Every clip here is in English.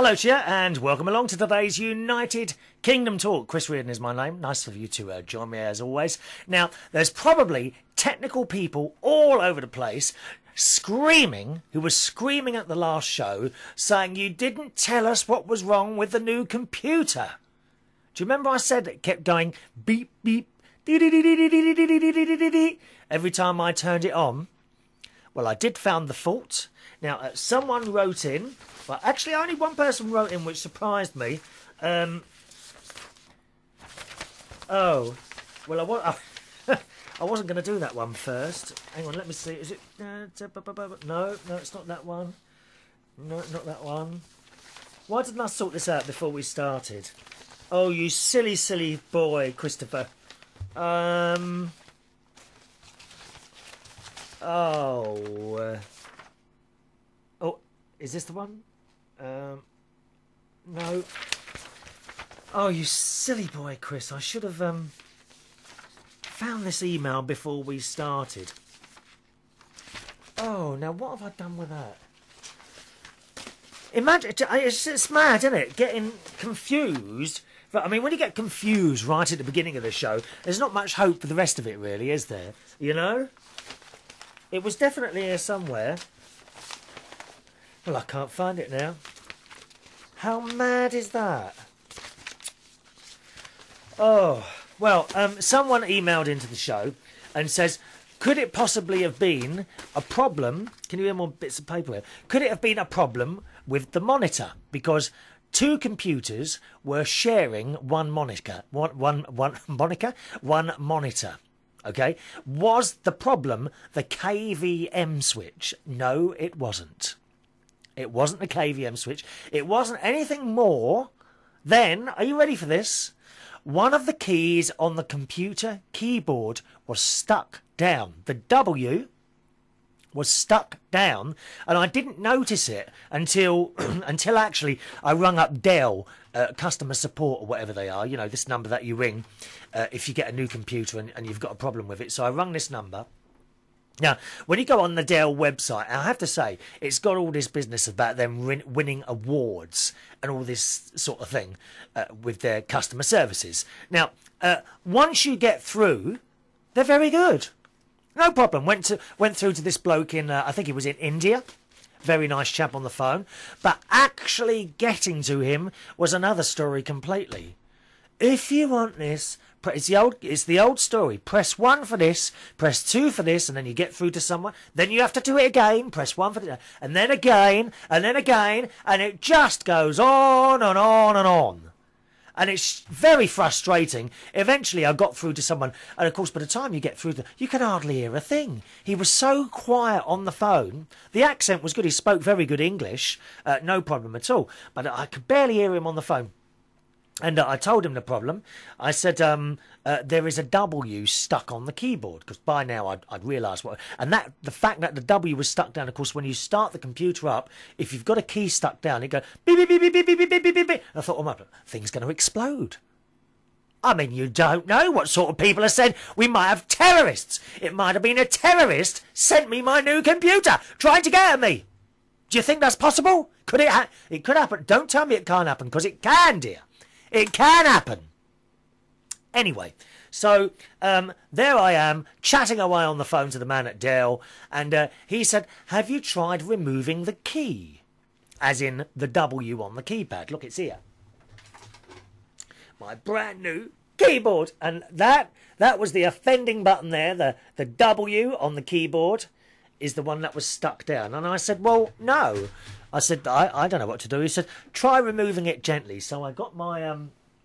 Hello to you and welcome along to today's United Kingdom talk. Chris Reardon is my name. Nice of you to join me as always. Now, there's probably technical people all over the place screaming, who were screaming at the last show, saying you didn't tell us what was wrong with the new computer. Do you remember I said it kept going beep, beep, every time I turned it on? Well, I did found the fault. Now, someone wrote in. Well, actually, only one person wrote in, which surprised me. Oh, well, I wasn't going to do that one first. Hang on, let me see. Is it? No, it's not that one. No, not that one. Why didn't I sort this out before we started? Oh, you silly, silly boy, Christopher. Oh, is this the one? No. Oh, you silly boy, Chris. I should have found this email before we started. Oh, now what have I done with that? Imagine, it's mad, isn't it? Getting confused. But, I mean, when you get confused right at the beginning of the show, there's not much hope for the rest of it, really, is there? You know? It was definitely here somewhere. Well, I can't find it now. How mad is that? Oh, well, someone emailed into the show and says, could it possibly have been a problem? Can you hear more bits of paper here? Could it have been a problem with the monitor? Because two computers were sharing one monitor. One monitor. Okay? Was the problem the KVM switch? No, it wasn't. It wasn't the KVM switch. It wasn't anything more than, are you ready for this? One of the keys on the computer keyboard was stuck down. The W was stuck down, and I didn't notice it until until actually I rung up Dell customer support or whatever they are. You know, this number that you ring if you get a new computer and you've got a problem with it. So I rung this number. Now, when you go on the Dell website, I have to say, it's got all this business about them winning awards and all this sort of thing with their customer services. Now, once you get through, they're very good. No problem. Went through to this bloke in, I think he was in India. Very nice chap on the phone. But actually getting to him was another story completely. If you want this, it's the old story. Press 1 for this, press 2 for this, and then you get through to someone. Then you have to do it again. Press 1 for this, and then again, and then again, and it just goes on and on and on. And it's very frustrating. Eventually, I got through to someone, and of course, by the time you get through, you can hardly hear a thing. He was so quiet on the phone. The accent was good. He spoke very good English, no problem at all. But I could barely hear him on the phone. And I told him the problem. I said, there is a W stuck on the keyboard. Because by now I'd realised what... And the fact that the W was stuck down, of course, when you start the computer up, if you've got a key stuck down, it goes beep, beep, beep, beep, beep, beep, beep, beep, beep, beep. And I thought, oh my, thing's going to explode. I mean, you don't know what sort of people have said. We might have terrorists. It might have been a terrorist sent me my new computer, trying to get at me. Do you think that's possible? Could it it could happen. Don't tell me it can't happen, because it can, dear. It can happen. Anyway, so there I am, chatting away on the phone to the man at Dell, and he said, have you tried removing the key? As in the W on the keypad. Look, it's here. My brand new keyboard. And that was the offending button there. The W on the keyboard is the one that was stuck down. And I said, well, no. I said, I don't know what to do. He said, try removing it gently. So I got my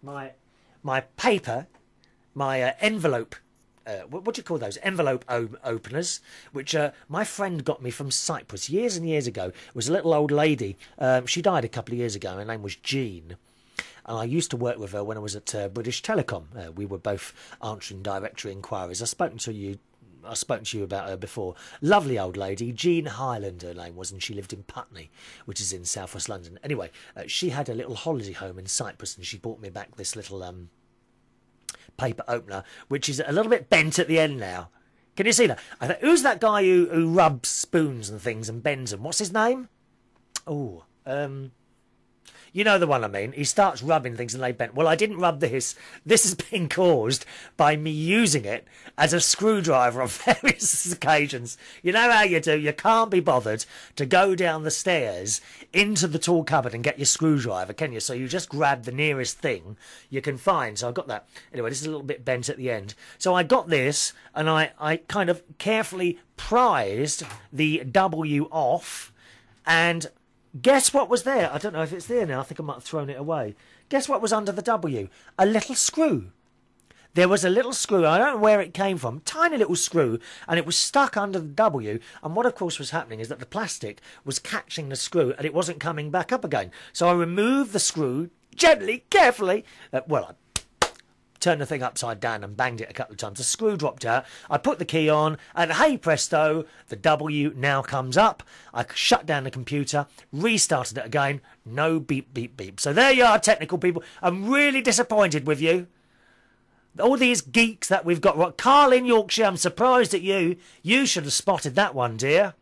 my paper, my envelope, what do you call those? Envelope openers, which my friend got me from Cyprus years and years ago. It was a little old lady. She died a couple of years ago. Her name was Jean. And I used to work with her when I was at British Telecom. We were both answering directory inquiries. I've spoken to you about her before. Lovely old lady, Jean Highland her name was, and she lived in Putney, which is in southwest London. Anyway, she had a little holiday home in Cyprus, and she brought me back this little paper opener, which is a little bit bent at the end now. Can you see that? I thought, who's that guy who rubs spoons and things and bends them? What's his name? Oh, You know the one I mean. He starts rubbing things and they bent. Well, I didn't rub this. This has been caused by me using it as a screwdriver on various occasions. You know how you do. You can't be bothered to go down the stairs into the tool cupboard and get your screwdriver, can you? So you just grab the nearest thing you can find. So I got that. Anyway, this is a little bit bent at the end. So I got this and I kind of carefully prized the W off, and guess what was there? I don't know if it's there now. I think I might have thrown it away. Guess what was under the W? A little screw. There was a little screw. I don't know where it came from. Tiny little screw. And it was stuck under the W. And what, of course, was happening is that the plastic was catching the screw and it wasn't coming back up again. So I removed the screw gently, carefully. I turned the thing upside down and banged it a couple of times. The screw dropped out. I put the key on, and hey presto, the W now comes up. I shut down the computer, restarted it again. No beep, beep, beep. So there you are, technical people. I'm really disappointed with you. All these geeks that we've got. Right, Carl in Yorkshire, I'm surprised at you. You should have spotted that one, dear.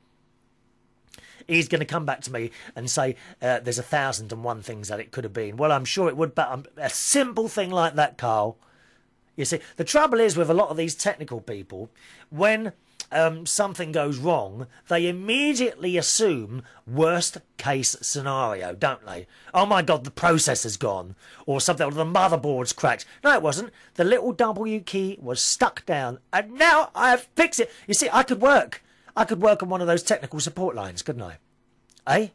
He's going to come back to me and say there's 1,001 things that it could have been. Well, I'm sure it would, but a simple thing like that, Carl. You see, the trouble is with a lot of these technical people, when something goes wrong, they immediately assume worst case scenario, don't they? Oh my God, the processor's gone, or something, or the motherboard's cracked. No, it wasn't. The little W key was stuck down, and now I have fixed it. You see, I could work. I could work on one of those technical support lines, couldn't I? Eh?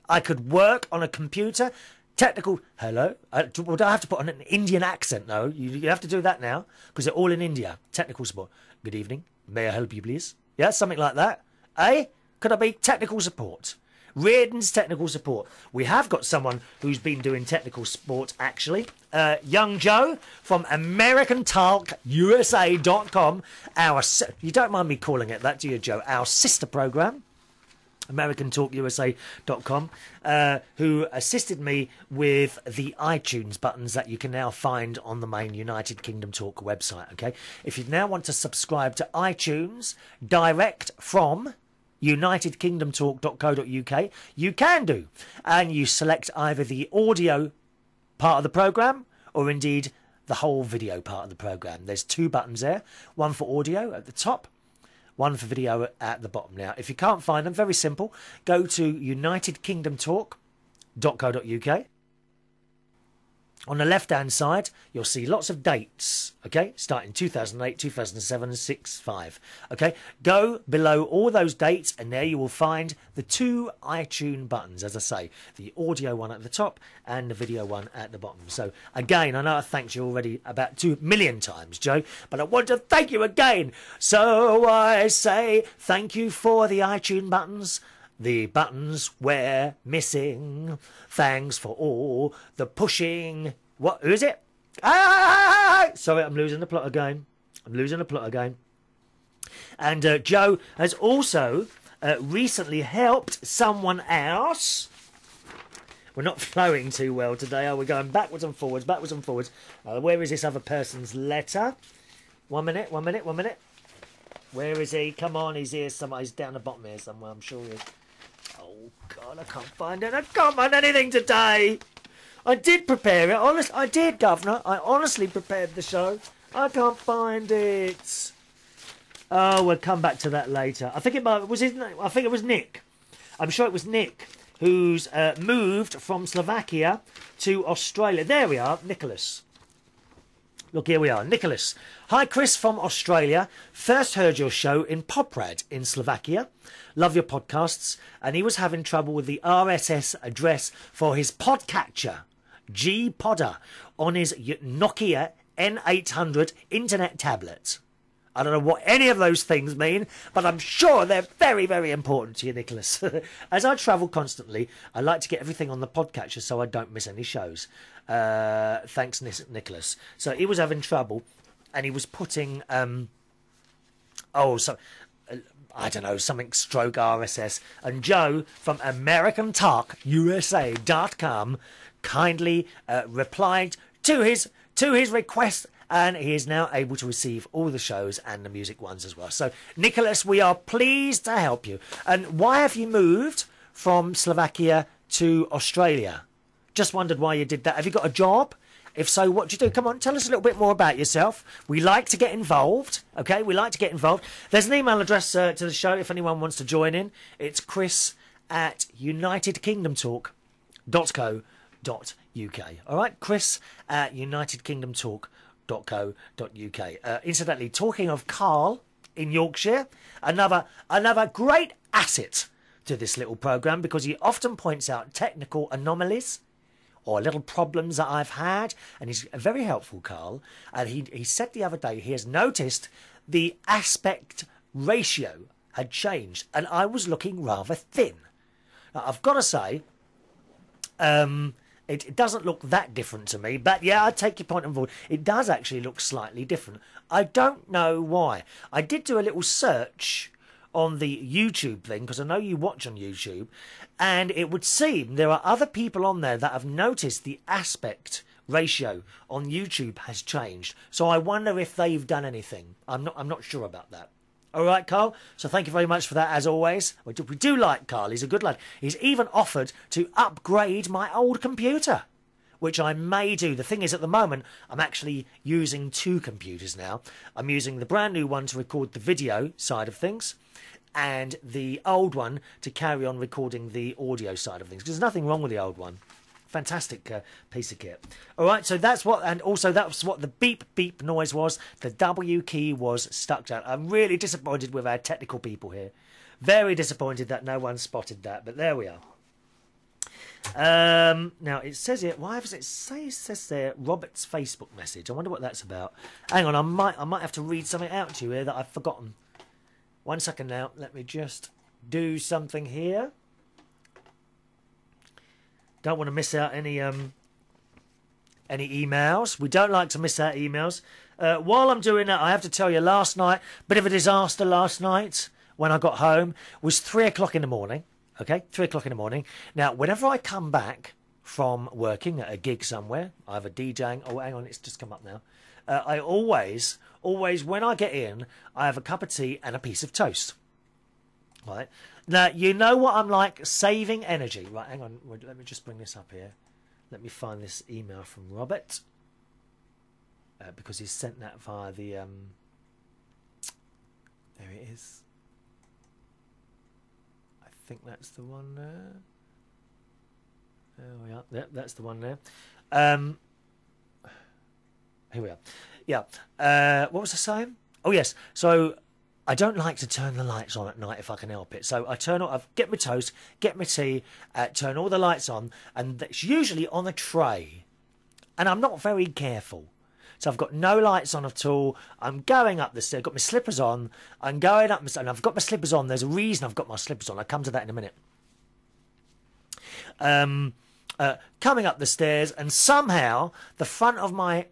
I could work on a computer. Technical, hello? Would I have to put on an Indian accent, though? You have to do that now, because they're all in India. Technical support. Good evening. May I help you, please? Yeah, something like that. Eh? Could I be technical support? Reardon's technical support. We have got someone who's been doing technical support, actually. Young Joe from AmericanTalkUSA.com. You don't mind me calling it that, do you, Joe? Our sister program. AmericanTalkUSA.com, who assisted me with the iTunes buttons that you can now find on the main United Kingdom Talk website, okay? If you now want to subscribe to iTunes direct from UnitedKingdomTalk.co.uk, you can do. And you select either the audio part of the programme or indeed the whole video part of the programme. There's two buttons there, one for audio at the top, one for video at the bottom. Now, if you can't find them, very simple. Go to UnitedKingdomTalk.co.uk. On the left-hand side, you'll see lots of dates, okay, starting 2008, 2007, 6, 5, okay? Go below all those dates, and there you will find the two iTunes buttons, as I say, the audio one at the top and the video one at the bottom. So, again, I know I thanked you already about 2 million times, Joe, but I want to thank you again. So I say thank you for the iTunes buttons. The buttons were missing. Thanks for all the pushing. What? Who is it? Ah! Sorry, I'm losing the plot again. And Joe has also recently helped someone else. We're not flowing too well today, are we? Going backwards and forwards, backwards and forwards. Where is this other person's letter? 1 minute. Where is he? Come on, he's here somewhere. He's down the bottom here somewhere, I'm sure he is. Oh, God, I can't find it. I can't find anything today. I did prepare it. I did, Governor. I honestly prepared the show. I can't find it. Oh, we'll come back to that later. I think it was his name. I think it was Nick. I'm sure it was Nick, who's moved from Slovakia to Australia. There we are, Nicholas. Look, here we are. Nicholas. Hi, Chris from Australia. First heard your show in Poprad in Slovakia. Love your podcasts. And he was having trouble with the RSS address for his podcatcher, G-Podder, on his Nokia N800 internet tablet. I don't know what any of those things mean, but I'm sure they're very, very important to you, Nicholas. As I travel constantly, I like to get everything on the podcatcher so I don't miss any shows. Thanks, Nicholas. So he was having trouble, and he was putting, I don't know, something stroke RSS. And Joe from AmericanTalkUSA.com kindly replied to his request, and he is now able to receive all the shows and the music ones as well. So, Nicholas, we are pleased to help you. And why have you moved from Slovakia to Australia? Just wondered why you did that. Have you got a job? If so, what do you do? Come on, tell us a little bit more about yourself. We like to get involved, okay? We like to get involved. There's an email address to the show if anyone wants to join in. It's chris@unitedkingdomtalk.co.uk. All right, chris@unitedkingdomtalk.co.uk. Incidentally, talking of Carl in Yorkshire, another great asset to this little programme because he often points out technical anomalies or little problems that I've had, and he's very helpful, Carl. And he said the other day he has noticed the aspect ratio had changed, and I was looking rather thin. Now, I've got to say, it doesn't look that different to me, but yeah, I take your point on board. It does actually look slightly different. I don't know why. I did do a little search on the YouTube thing, because I know you watch on YouTube, and it would seem there are other people on there that have noticed the aspect ratio on YouTube has changed. So I wonder if they've done anything. I'm not sure about that. All right, Carl. So thank you very much for that, as always. We do like Carl. He's a good lad. He's even offered to upgrade my old computer, which I may do. The thing is, at the moment, I'm actually using 2 computers now. I'm using the brand new one to record the video side of things, and the old one to carry on recording the audio side of things. Because there's nothing wrong with the old one. Fantastic piece of kit. All right, so that's what, and also that's what the beep beep noise was. The W key was stuck down. I'm really disappointed with our technical people here. Very disappointed that no one spotted that, but there we are. Now it says here, why does it says there Robert's Facebook message? I wonder what that's about. Hang on, I might have to read something out to you here that I've forgotten. 1 second now. Let me just do something here. Don't want to miss out any emails. We don't like to miss out emails. While I'm doing that, I have to tell you, last night, bit of a disaster last night when I got home, was 3 o'clock in the morning. Okay, 3 o'clock in the morning. Now, whenever I come back from working at a gig somewhere, either DJing, oh, hang on, it's just come up now. I always, when I get in, I have a cup of tea and a piece of toast. Right? Now, you know what I'm like, saving energy. Right, hang on, let me just bring this up here. Let me find this email from Robert. Because he sent that via the... there it is. I think that's the one there. There we are. Yep, that's the one there. Here we are. Yeah. What was I saying? Oh, yes. So I don't like to turn the lights on at night if I can help it. So I get my toast, get my tea, turn all the lights on, and it's usually on a tray. And I'm not very careful. So I've got no lights on at all. I'm going up the stairs. I've got my slippers on. I'm going up my stairs. And I've got my slippers on. There's a reason I've got my slippers on. I'll come to that in a minute. Coming up the stairs, and somehow the front of my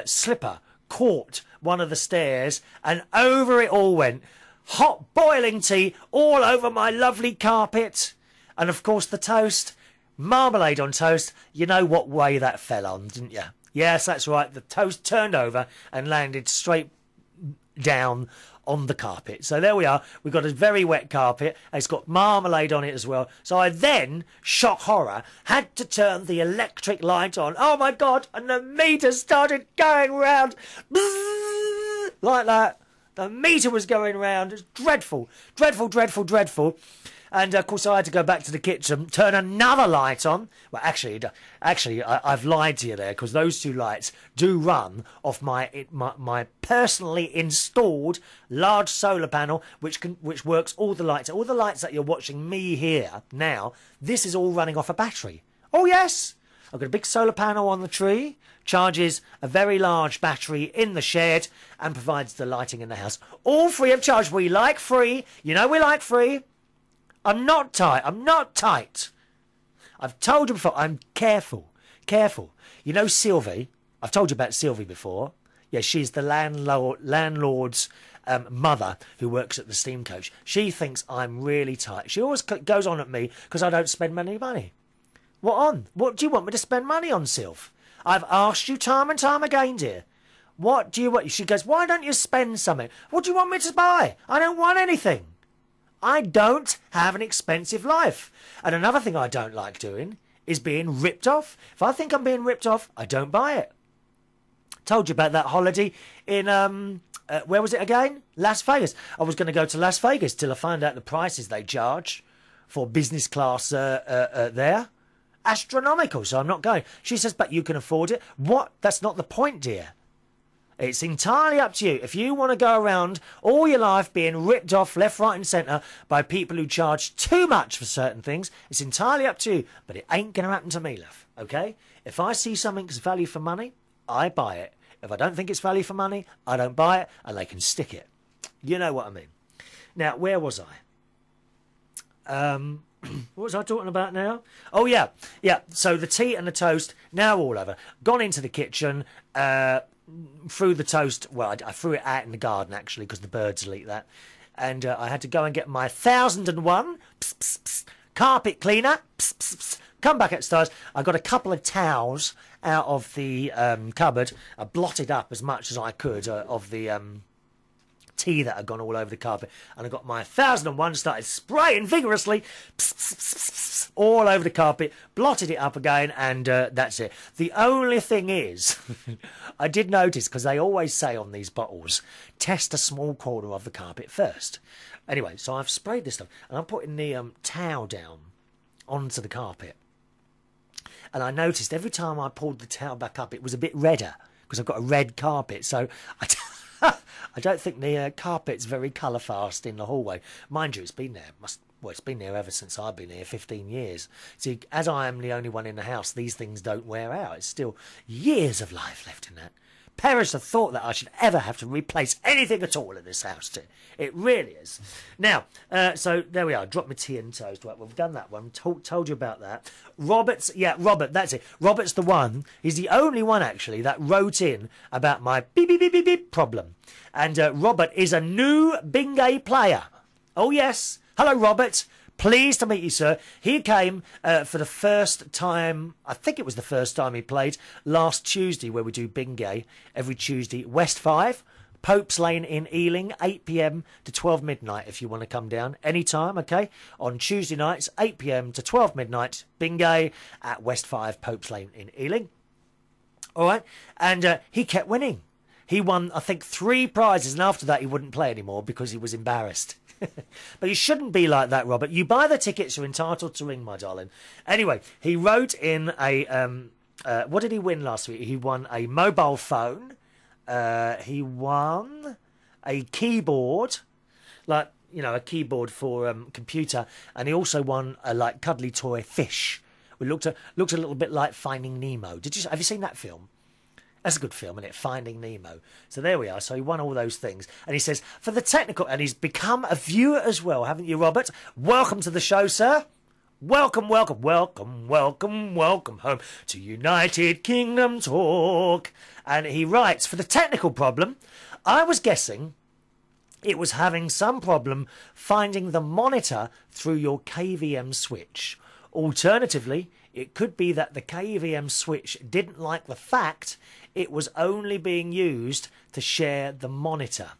slipper caught one of the stairs, and over it all went. Hot boiling tea all over my lovely carpet. And of course the toast. Marmalade on toast. You know what way that fell on, didn't you? Yes, that's right. The toast turned over and landed straight down on the carpet. So there we are. We've got a very wet carpet. It's got marmalade on it as well. So I then, shock horror, had to turn the electric light on. Oh my God. And the meter started going round. Like that. The meter was going round. It's dreadful. Dreadful, dreadful, dreadful. And, of course, I had to go back to the kitchen, turn another light on. Well, actually, I've lied to you there, because those 2 lights do run off my personally installed large solar panel, which works all the lights. All the lights that you're watching me here now, this is all running off a battery. Oh, yes! I've got a big solar panel on the tree, charges a very large battery in the shed, and provides the lighting in the house. All free of charge. We like free. You know we like free. I'm not tight. I'm not tight. I've told you before. I'm careful. Careful. You know Sylvie? I've told you about Sylvie before. Yeah, she's the landlord's mother who works at the steam coach. She thinks I'm really tight. She always goes on at me because I don't spend any money. What on? What do you want me to spend money on, Sylv? I've asked you time and time again, dear. What do you want? She goes, why don't you spend something? What do you want me to buy? I don't want anything. I don't have an expensive life. And another thing I don't like doing is being ripped off. If I think I'm being ripped off, I don't buy it. Told you about that holiday in, where was it again? Las Vegas. I was going to go to Las Vegas till I found out the prices they charge for business class there. Astronomical, so I'm not going. She says, but you can afford it. What? That's not the point, dear. It's entirely up to you. If you want to go around all your life being ripped off left, right and centre by people who charge too much for certain things, it's entirely up to you. But it ain't going to happen to me, love. Okay? If I see something's value for money, I buy it. If I don't think it's value for money, I don't buy it, and they can stick it. You know what I mean. Now, where was I? What was I talking about now? Oh, yeah. Yeah, so the tea and the toast, now all over. Gone into the kitchen, threw the toast. Well, I threw it out in the garden, actually, because the birds will eat that. And I had to go and get my 1001 carpet cleaner. Come back upstairs. I got a couple of towels out of the cupboard. I blotted up as much as I could of the tea that had gone all over the carpet. And I got my 1001, started spraying vigorously all over the carpet, blotted it up again, and that's it. The only thing is, I did notice, because they always say on these bottles, test a small corner of the carpet first. Anyway, so I've sprayed this stuff, and I'm putting the towel down onto the carpet. And I noticed every time I pulled the towel back up, it was a bit redder, because I've got a red carpet. So I don't think the carpet's very colour fast in the hallway. Mind you, it's been there. Well, it's been there ever since I've been here, 15 years. See, as I am the only one in the house, these things don't wear out. It's still years of life left in that. Perish the thought that I should ever have to replace anything at all in this house. It really is. Now, so there we are. Drop my tea and toast. Right, we've done that one. Told you about that. Robert's, yeah, Robert, that's it. Robert's the one. He's the only one, actually, that wrote in about my beep, beep, beep, beep, beep problem. And Robert is a new Bingay player. Oh, yes. Hello, Robert. Pleased to meet you, sir. He came for the first time, I think it was the first time he played, last Tuesday, where we do Bingay every Tuesday. West 5, Pope's Lane in Ealing, 8 p.m. to 12 midnight, if you want to come down anytime, okay? On Tuesday nights, 8 p.m. to 12 midnight, Bingay at West 5, Pope's Lane in Ealing. All right? And he kept winning. He won, I think, 3 prizes, and after that he wouldn't play anymore because he was embarrassed. But you shouldn't be like that, Robert. You buy the tickets, you're entitled to ring, my darling. Anyway, he wrote in a... what did he win last week? He won a mobile phone. He won a keyboard, like, you know, a keyboard for computer. And he also won a, like, cuddly toy fish. It looked a little bit like Finding Nemo. Have you seen that film? That's a good film, isn't it? Finding Nemo. So there we are. So he won all those things. And he says, for the technical... And he's become a viewer as well, haven't you, Robert? Welcome to the show, sir. Welcome, welcome, welcome, welcome, welcome home to United Kingdom Talk. And he writes, for the technical problem, I was guessing it was having some problem finding the monitor through your KVM switch. Alternatively, it could be that the KVM switch didn't like the fact it was only being used to share the monitor.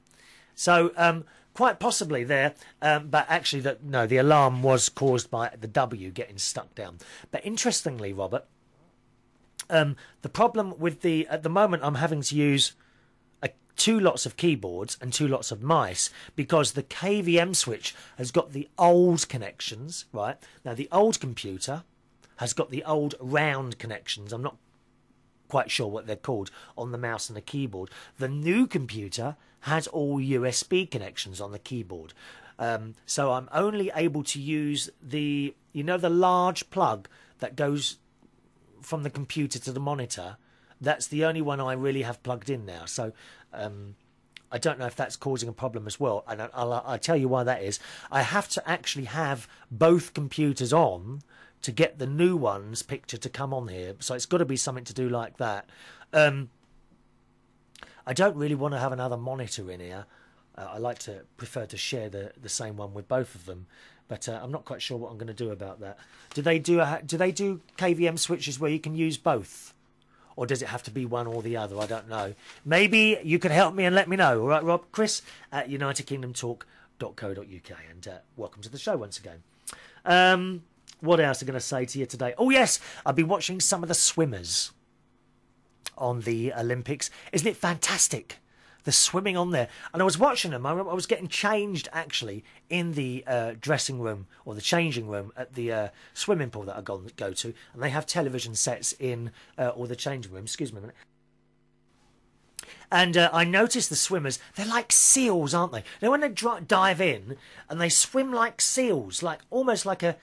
So, quite possibly there, but actually, the alarm was caused by the W getting stuck down. But interestingly, Robert, the problem with at the moment, I'm having to use 2 lots of keyboards and 2 lots of mice because the KVM switch has got the old connections, right? Now, the old computer has got the old round connections. I'm not quite sure what they're called on the mouse and the keyboard. The new computer has all USB connections on the keyboard. So I'm only able to use the large plug that goes from the computer to the monitor. That's the only one I really have plugged in now. So I don't know if that's causing a problem as well. And I'll tell you why that is. I have to actually have both computers on to get the new one's picture to come on here. So it's got to be something to do like that. I don't really want to have another monitor in here. I prefer to share the same one with both of them. But I'm not quite sure what I'm going to do about that. Do they do KVM switches where you can use both? Or does it have to be one or the other? I don't know. Maybe you could help me and let me know. All right, Rob? Chris at UnitedKingdomTalk.co.uk. And welcome to the show once again. What else am I going to say to you today? Oh, yes, I've been watching some of the swimmers on the Olympics. Isn't it fantastic? The swimming on there. And I was watching them. I was getting changed, actually, in the dressing room or the changing room at the swimming pool that I go to. And they have television sets in all the changing rooms. Excuse me a minute. And I noticed the swimmers, they're like seals, aren't they? You know, when they dive in and they swim like seals, like almost like a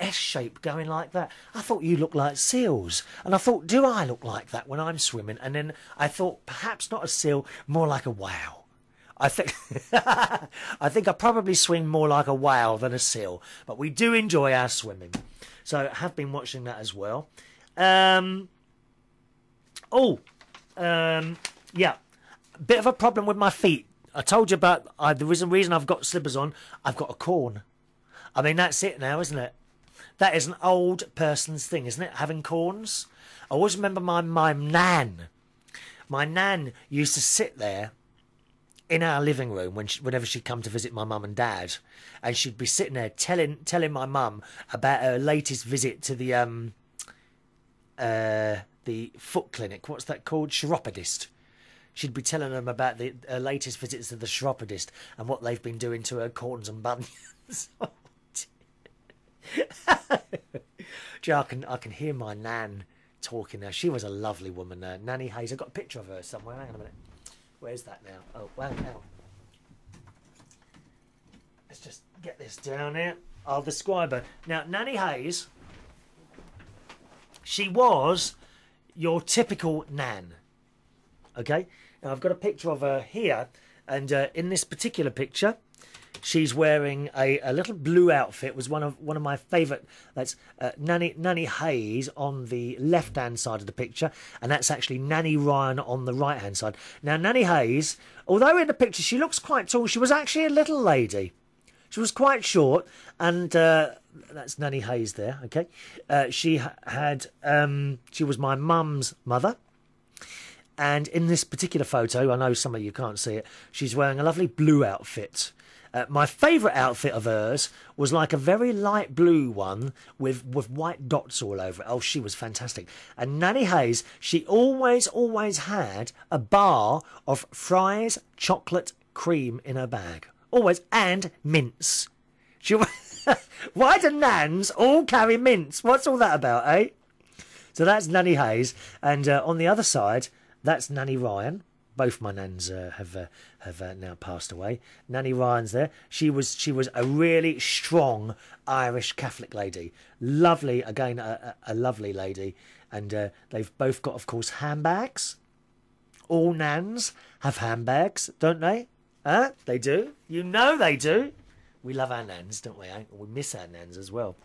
S shape going like that. I thought you look like seals. And I thought, do I look like that when I'm swimming? And then I thought, perhaps not a seal, more like a whale. I think I probably swim more like a whale than a seal. But we do enjoy our swimming. So I have been watching that as well. Yeah, a bit of a problem with my feet. I told you about the reason I've got slippers on. I've got a corn. I mean, that's it now, isn't it? That is an old person's thing, isn't it? Having corns. I always remember my nan. My nan used to sit there in our living room whenever she'd come to visit my mum and dad, and she'd be sitting there telling my mum about her latest visit to the foot clinic. What's that called? Chiropodist. She'd be telling them about the latest visits to the chiropodist and what they've been doing to her corns and bunions. Joe, I can hear my nan talking now. She was a lovely woman, Nanny Hayes. I've got a picture of her somewhere. Hang on a minute. Where's that now? Oh, well, now. Let's just get this down here. I'll describe her. Now, Nanny Hayes, she was your typical nan. Okay? Now, I've got a picture of her here, and in this particular picture, she's wearing a little blue outfit. It was one of my favourite. That's Nanny Hayes on the left-hand side of the picture, and that's actually Nanny Ryan on the right-hand side. Now, Nanny Hayes, although in the picture she looks quite tall, she was actually a little lady. She was quite short, and that's Nanny Hayes there, okay? She was my mum's mother. And in this particular photo, I know some of you can't see it, she's wearing a lovely blue outfit. My favourite outfit of hers was like a very light blue one with white dots all over it. Oh, she was fantastic. And Nanny Hayes, she always had a bar of Fry's chocolate cream in her bag. Always. And mints. Why do nans all carry mints? What's all that about, eh? So that's Nanny Hayes. And on the other side, that's Nanny Ryan. Both my nans have now passed away. Nanny Ryan's there. She was a really strong Irish Catholic lady. Lovely, again, a lovely lady. And they've both got, of course, handbags. All nans have handbags, don't they? Huh? They do. You know they do. We love our nans, don't we? Eh? We miss our nans as well.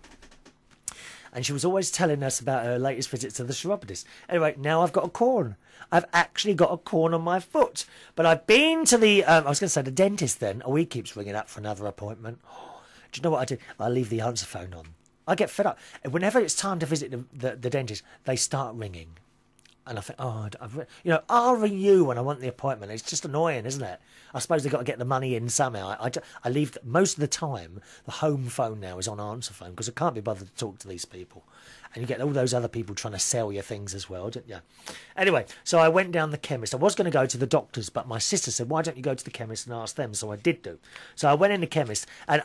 And she was always telling us about her latest visit to the chiropodist. Anyway, now I've got a corn. I've actually got a corn on my foot. But I've been to the, I was going to say the dentist then. Oh, he keeps ringing up for another appointment. Oh, do you know what I do? I leave the answer phone on. I get fed up. Whenever it's time to visit the dentist, they start ringing. And I think, oh, I'll ring you when I want the appointment. It's just annoying, isn't it? I suppose they've got to get the money in somehow. I leave, most of the time, the home phone now is on answer phone because I can't be bothered to talk to these people. And you get all those other people trying to sell you things as well, don't you? Anyway, so I went down the chemist. I was going to go to the doctors, but my sister said, why don't you go to the chemist and ask them? So I did do. So I went in the chemist, and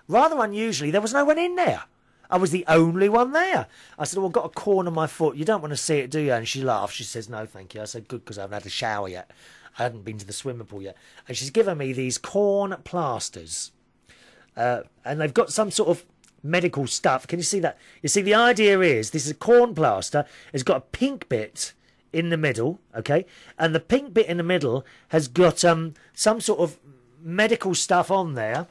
rather unusually, there was no one in there. I was the only one there. I said, well, I've got a corn on my foot. You don't want to see it, do you? And she laughed. She says, no, thank you. I said, good, because I haven't had a shower yet. I hadn't been to the swimming pool yet. And she's given me these corn plasters. And they've got some sort of medical stuff. Can you see that? You see, the idea is, this is a corn plaster. It's got a pink bit in the middle, okay? And the pink bit in the middle has got some sort of medical stuff on there.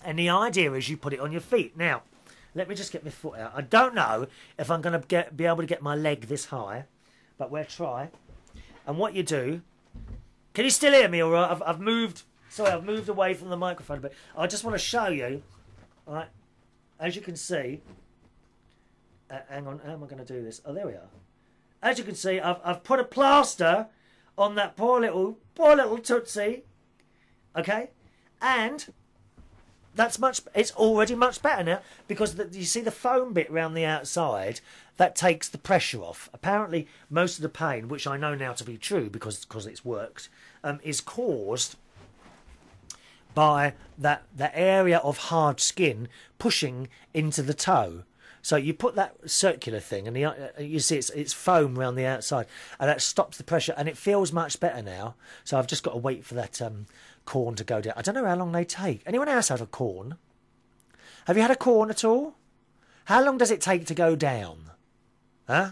And the idea is you put it on your feet. Now, let me just get my foot out. I don't know if I'm going to be able to get my leg this high, but we'll try. And what you do... Can you still hear me all right? I've moved... Sorry, I've moved away from the microphone a bit. I just want to show you, all right, as you can see... hang on, how am I going to do this? Oh, there we are. As you can see, I've put a plaster on that poor little Tootsie, okay? And It's already much better now, because you see the foam bit around the outside that takes the pressure off. Apparently, most of the pain, which I know now to be true because it's worked, is caused by that area of hard skin pushing into the toe. So you put that circular thing, and you see it's foam around the outside, and that stops the pressure, and it feels much better now. So I've just got to wait for that corn to go down. I don't know how long they take. Anyone else had a corn? Have you had a corn at all? How long does it take to go down? Huh?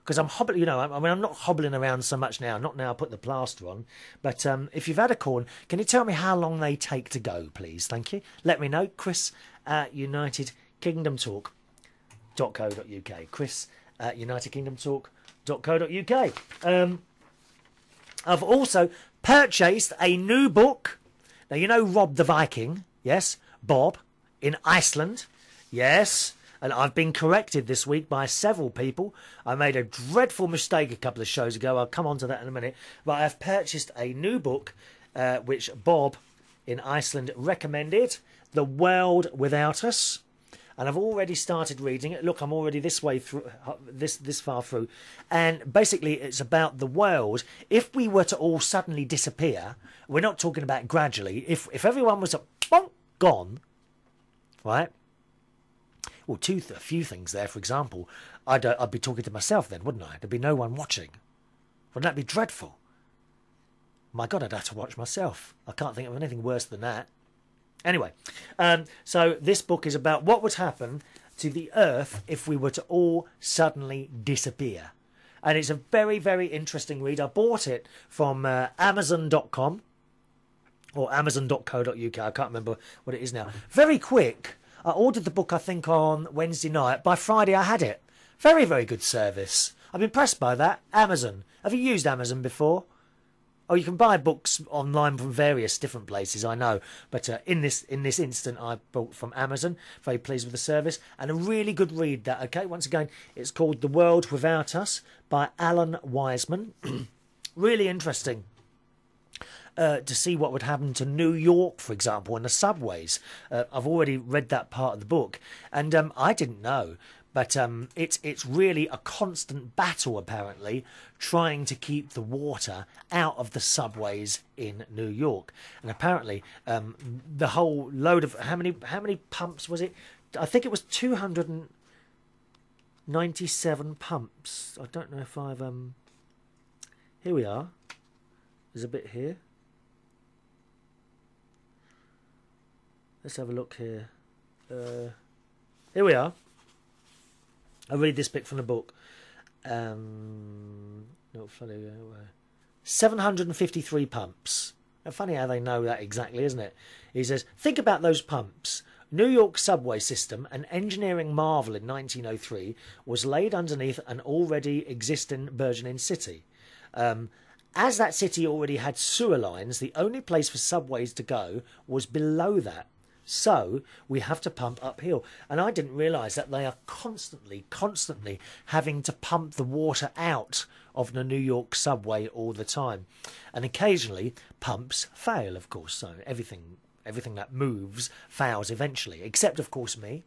Because I'm hobbling, you know, I mean, I'm not hobbling around so much now. Not now I put the plaster on. But if you've had a corn, can you tell me how long they take to go, please? Thank you. Let me know. Chris at UnitedKingdomTalk.co.uk. Chris at UnitedKingdomTalk.co.uk. I've also purchased a new book. Now, you know Rob the Viking, yes? Bob, in Iceland, yes? And I've been corrected this week by several people. I made a dreadful mistake a couple of shows ago. I'll come on to that in a minute. But I've purchased a new book, which Bob in Iceland recommended, The World Without Us. And I've already started reading it. Look, I'm already this way through, this far through. And basically, it's about the world. If we were to all suddenly disappear, we're not talking about gradually. If everyone was gone, right? Well, a few things there. For example, I'd be talking to myself then, wouldn't I? There'd be no one watching. Wouldn't that be dreadful? My God, I'd have to watch myself. I can't think of anything worse than that. Anyway, so this book is about what would happen to the Earth if we were to all suddenly disappear. And it's a very, very interesting read. I bought it from Amazon.com or Amazon.co.uk. I can't remember what it is now. Very quick. I ordered the book, I think, on Wednesday night. By Friday, I had it. Very, very good service. I'm impressed by that. Amazon. Have you used Amazon before? Oh, you can buy books online from various different places, I know. But in this instant, I bought from Amazon. Very pleased with the service. And a really good read, that, okay? Once again, it's called The World Without Us by Alan Wiseman. Really interesting. To see what would happen to New York, for example, and the subways. I've already read that part of the book, and I didn't know, but it's really a constant battle, apparently, trying to keep the water out of the subways in New York. And apparently, the whole load of how many pumps was it? I think it was 297 pumps. I don't know if I've here we are. There's a bit here. Let's have a look here. Here we are. I'll read this bit from the book. 753 pumps. Now, funny how they know that exactly, isn't it? He says, think about those pumps. New York subway system, an engineering marvel in 1903, was laid underneath an already existing burgeoning city. As that city already had sewer lines, the only place for subways to go was below that. So we have to pump uphill. And I didn't realise that they are constantly having to pump the water out of the New York subway all the time. And occasionally pumps fail, of course. So everything that moves fails eventually. Except, of course, me.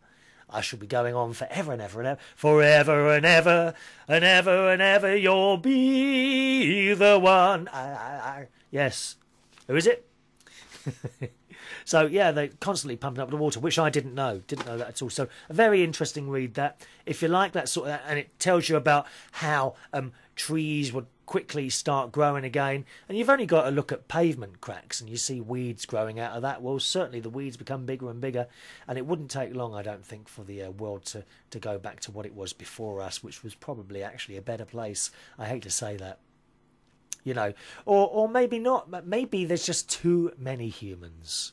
I shall be going on forever and ever and ever. Forever and ever and ever and ever you'll be the one. Yes. Who is it? So, yeah, they're constantly pumping up the water, which I didn't know. Didn't know that at all. So, a very interesting read, that. If you like that sort of... And it tells you about how trees would quickly start growing again. And you've only got to look at pavement cracks and you see weeds growing out of that. Well, certainly the weeds become bigger and bigger. And it wouldn't take long, I don't think, for the world to go back to what it was before us, which was probably actually a better place. I hate to say that. You know, or maybe not. Maybe there's just too many humans.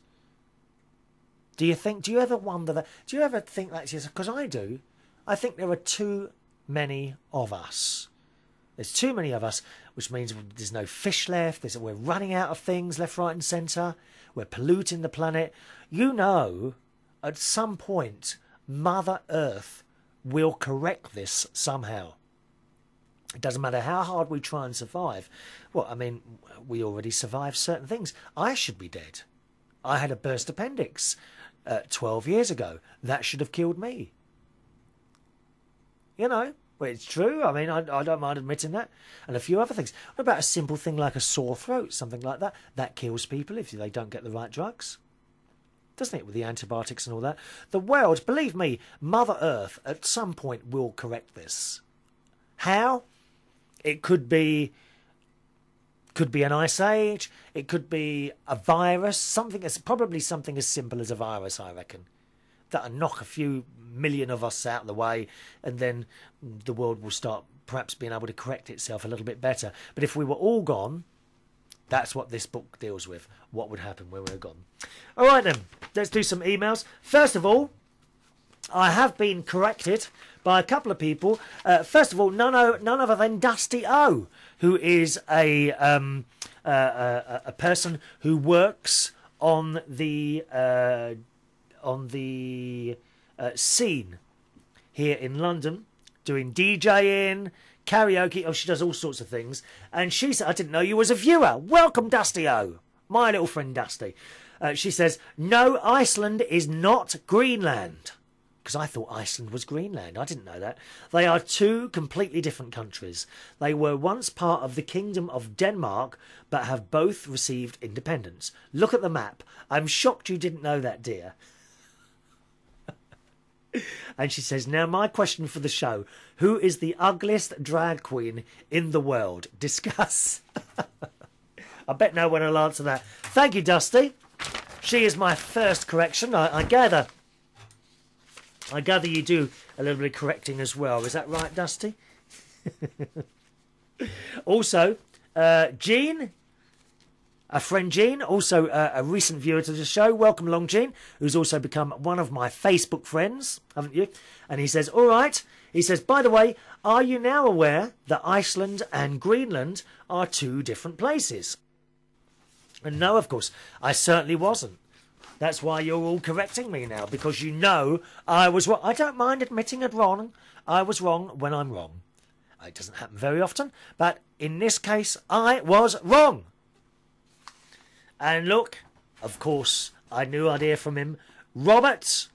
Do you ever wonder that? Do you ever think that? Because I do. I think there are too many of us. There's too many of us, which means there's no fish left. We're running out of things left, right and centre. We're polluting the planet. You know, at some point, Mother Earth will correct this somehow. It doesn't matter how hard we try and survive. Well, I mean, we already survived certain things. I should be dead. I had a burst appendix 12 years ago. That should have killed me. You know, well, it's true. I mean, I don't mind admitting that. And a few other things. What about a simple thing like a sore throat, something like that? That kills people if they don't get the right drugs. Doesn't it, with the antibiotics and all that? The world, believe me, Mother Earth at some point will correct this. How? It could be an ice age. It could be a virus. Probably something as simple as a virus, I reckon. That'll knock a few million of us out of the way, and then the world will start perhaps being able to correct itself a little bit better. But if we were all gone, that's what this book deals with. What would happen when we were gone? All right, then. Let's do some emails. First of all, I have been corrected by a couple of people. First of all, none other than Dusty O, who is a person who works on the scene here in London, doing DJing, karaoke. Oh, she does all sorts of things. And she said, I didn't know you was a viewer. Welcome, Dusty O. My little friend Dusty. She says, no, Iceland is not Greenland. Because I thought Iceland was Greenland. I didn't know that. They are two completely different countries. They were once part of the Kingdom of Denmark, but have both received independence. Look at the map. I'm shocked you didn't know that, dear. And she says, now my question for the show. Who is the ugliest drag queen in the world? Discuss. I bet no one will answer that. Thank you, Dusty. She is my first correction. I gather you do a little bit of correcting as well. Is that right, Dusty? Also, Jean, a friend Jean, also a recent viewer to the show. Welcome along, Jean, who's also become one of my Facebook friends, haven't you? And he says, all right. He says, by the way, are you now aware that Iceland and Greenland are two different places? And no, of course, I certainly wasn't. That's why you're all correcting me now, because you know I was wrong. I don't mind admitting it wrong. I was wrong when I'm wrong. It doesn't happen very often, but in this case, I was wrong. And look, of course, I knew I'd hear from him. Robert,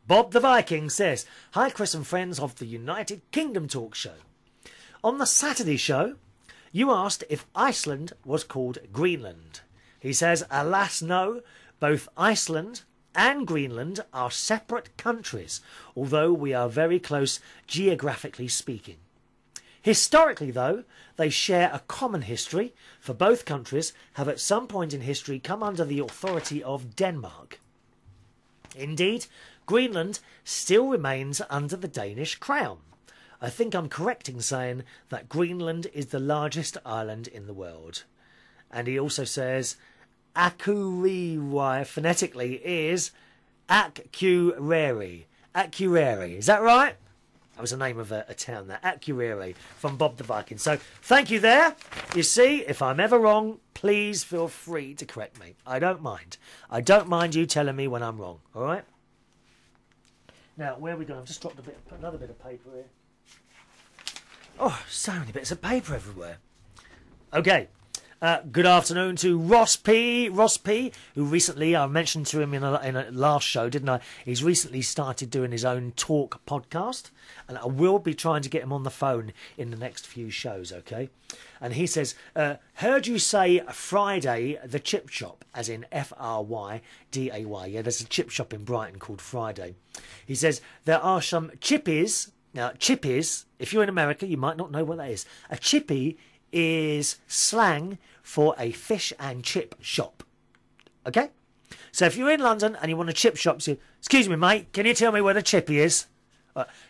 Bob the Viking says, hi, Chris and friends of the United Kingdom Talk Show. On the Saturday show, you asked if Iceland was called Greenland. He says, alas, no. Both Iceland and Greenland are separate countries, although we are very close geographically speaking. Historically, though, they share a common history, for both countries have at some point in history come under the authority of Denmark. Indeed, Greenland still remains under the Danish crown. I think I'm correct in saying that Greenland is the largest island in the world. And he also says, Akureyri phonetically is Akureyri. Akureyri. Is that right? That was the name of a town there. Akureyri, from Bob the Viking. So thank you there. You see, if I'm ever wrong, please feel free to correct me. I don't mind. I don't mind you telling me when I'm wrong. All right? Now, where are we going? I've just dropped another bit of paper here. Oh, so many bits of paper everywhere. Okay. Good afternoon to Ross P, who recently, I mentioned to him in a last show, didn't I? He's recently started doing his own talk podcast, and I will be trying to get him on the phone in the next few shows, okay? And he says, heard you say Friday the chip shop, as in F-R-Y-D-A-Y. Yeah, there's a chip shop in Brighton called Friday. He says, there are some chippies. Now, chippies, if you're in America, you might not know what that is. A chippy is slang for a fish and chip shop. Okay? So if you're in London and you want a chip shop, say, excuse me, mate, can you tell me where the chippy is?